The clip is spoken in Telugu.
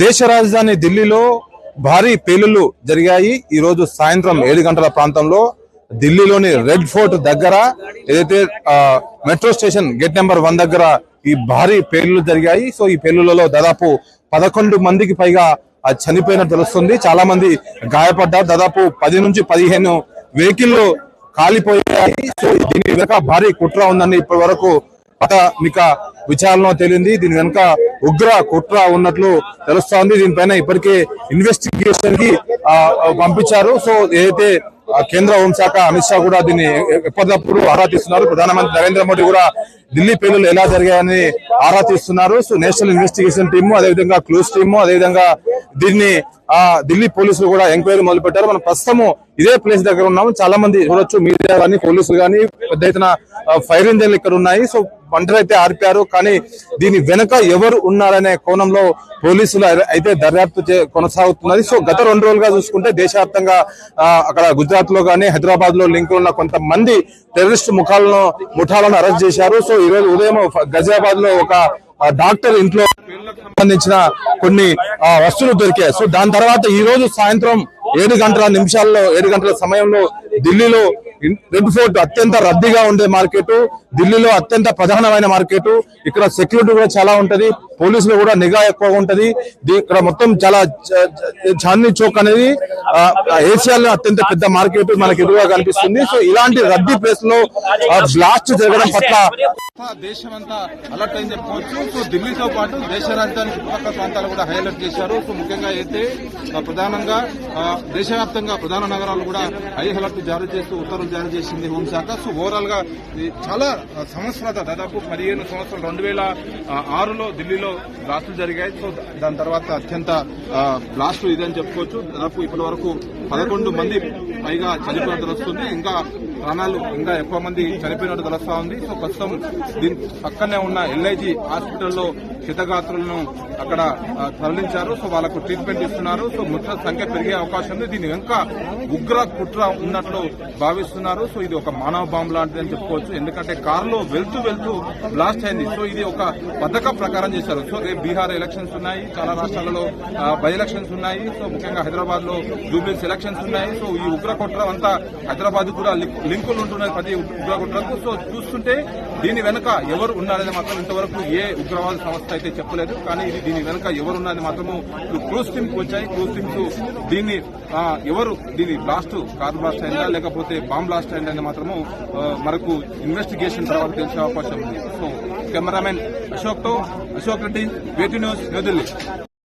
దేశ రాజధాని ఢిల్లీలో భారీ పేలుళ్లు జరిగాయి. ఈ రోజు సాయంత్రం 7 గంటల ప్రాంతంలో ఢిల్లీలోని రెడ్ ఫోర్ట్ దగ్గర ఏదైతే మెట్రో స్టేషన్ గేట్ నెంబర్ 1 దగ్గర ఈ భారీ పేలుళ్లు జరిగాయి. సో ఈ పేలుళ్లలో దాదాపు 11 మందికి పైగా చనిపోయినట్టు తెలుస్తుంది. చాలా మంది గాయపడ్డారు. దాదాపు 10 నుంచి 15 వెహికల్ కాలిపోయాయి. సో దీని వెనుక భారీ కుట్ర ఉందని ఇప్పటి వరకు ప్రాథమిక విచారణలో తేలింది. దీని వెనుక ఉగ్ర కుట్ర ఉన్నట్లు తెలుస్తోంది. దీనిపైన ఇప్పటికే ఇన్వెస్టిగేషన్ కి పంపించారు. సో ఏదైతే కేంద్ర హోంశాఖ అమిత్ షా కూడా దీన్ని ఎప్పటికప్పుడు ఆరా తీస్తున్నారు. ప్రధానమంత్రి నరేంద్ర మోడీ కూడా ఢిల్లీ పేలుళ్లు ఎలా జరిగాయని ఆరా తీస్తున్నారు. సో నేషనల్ ఇన్వెస్టిగేషన్ టీము, అదేవిధంగా క్లూస్ టీము, అదేవిధంగా దీన్ని ఢిల్లీ పోలీసులు కూడా ఎంక్వైరీ మొదలు పెట్టారు. మనం ప్రస్తుతము ఇదే ప్లేస్ దగ్గర ఉన్నాము. చాలా మంది చూడొచ్చు, మీడియా కానీ పోలీసులు కానీ పెద్ద ఎత్తున ఫైర్ ఇంజన్లు ఇక్కడ ఉన్నాయి. సో మంటలైతే ఆర్పారు. కానీ దీని వెనుక ఎవరు ఉన్నారనే కోణంలో పోలీసులు అయితే దర్యాప్తు కొనసాగుతున్నది. సో గత 2 రోజులుగా చూసుకుంటే దేశవ్యాప్తంగా అక్కడ గుజరాత్ లో కానీ హైదరాబాద్ లో లింకులు ఉన్న కొంతమంది టెర్రరిస్ట్ ముఠాలను అరెస్ట్ చేశారు. సో ఈ రోజు ఉదయం గజియాబాద్ లో ఒక డాక్టర్ ఇంట్లో సంబంధించిన కొన్ని వస్తువులు దొరికాయి. సో దాని తర్వాత ఈ రోజు సాయంత్రం 7 గంటల సమయంలో ఢిల్లీలో రెడ్ ఫోర్ట్ అత్యంత రద్దీగా ఉండే మార్కెట్, ఢిల్లీలో అత్యంత ప్రధానమైన మార్కెట్. ఇక్కడ సెక్యూరిటీ కూడా చాలా ఉంటది, పోలీసులు కూడా నిఘా ఎక్కువగా ఉంటది. ఇక్కడ మొత్తం చాలా చాందనీ చౌక్ అనేది ఏషియాలో అత్యంత పెద్ద మార్కెట్ మనకి ఎదురుగా కనిపిస్తుంది. సో ఇలాంటి రద్దీ ప్లేస్ లో బ్లాస్ట్ జరగడం పట్ల దేశమంతా అలర్ట్ అని చెప్పుకోవచ్చు. సో ఢిల్లీతో పాటు దేశ రాజధాని చుట్టుపక్కల ప్రాంతాలు కూడా హై అలర్ట్ చేశారు. సో ముఖ్యంగా అయితే ప్రధానంగా దేశవ్యాప్తంగా ప్రధాన నగరాలు కూడా హై అలర్ట్ జారీ చేస్తూ ఉత్తర్వులు జారీ చేసింది హోంశాఖ. సో ఓవరాల్ గా చాలా సంవత్సరాల దాదాపు 15 సంవత్సరాలు 2006లో ఢిల్లీలో బ్లాస్టులు జరిగాయి. సో దాని తర్వాత అత్యంత బ్లాస్ట్ ఇదని చెప్పుకోవచ్చు. దాదాపు ఇప్పటి వరకు 11 మంది పైగా చనిపోయినట్టు తెలుస్తుంది. ఇంకా ప్రాణాలు ఇంకా ఎక్కువ మంది చనిపోయినట్టు తెలుస్తా ఉంది. సో ప్రస్తుతం దీని పక్కనే ఉన్న ఎల్ఐజీ హాస్పిటల్లో క్షతగాత్రులను అక్కడ తరలించారు. సో వాళ్ళకు ట్రీట్మెంట్ ఇస్తున్నారు. సో మృతుల సంఖ్య పెరిగే అవకాశం ఉంది. దీని వెనుక ఉగ్ర కుట్ర ఉన్నట్లు భావిస్తున్నారు. సో ఇది ఒక మానవ బాంబు లాంటిది అని చెప్పుకోవచ్చు. ఎందుకంటే కారులో వెళ్తూ బ్లాస్ట్ అయింది. సో ఇది ఒక పథకం ప్రకారం చేశారు. సో రేపు బీహార్ ఎలక్షన్స్ ఉన్నాయి, చాలా రాష్ట్రాలలో బై ఎలక్షన్స్ ఉన్నాయి. సో ముఖ్యంగా హైదరాబాద్ లో జూబ్లీస్ ఎలక్షన్స్ ఉన్నాయి. సో ఈ ఉగ్ర కుట్ర అంతా హైదరాబాద్ కూడా లింకులు ఉంటున్నాయి ప్రతి ఉగ్ర కుట్రకు. సో చూస్తుంటే దీని వెనుక ఎవరు ఉన్నారని మాత్రం ఇంతవరకు ఏ ఉగ్రవాద సంస్థ అయితే చెప్పలేదు. కానీ దీని వెనుక ఎవరున్నది మాత్రము క్రూజ్ టీమ్ కు వచ్చాయి. క్రూజ్ టీమ్స్ దీన్ని ఎవరు దీని బ్లాస్ట్ కార్ బ్లాస్ట్ అయిందా లేకపోతే బాంబ్ బ్లాస్ట్ అయిందని మాత్రము మనకు ఇన్వెస్టిగేషన్ తర్వాత తెలిసే అవకాశం ఉంది. సో కెమెరామెన్ అశోక్ రెడ్డి, వేటి న్యూస్, న్యూఢిల్లీ.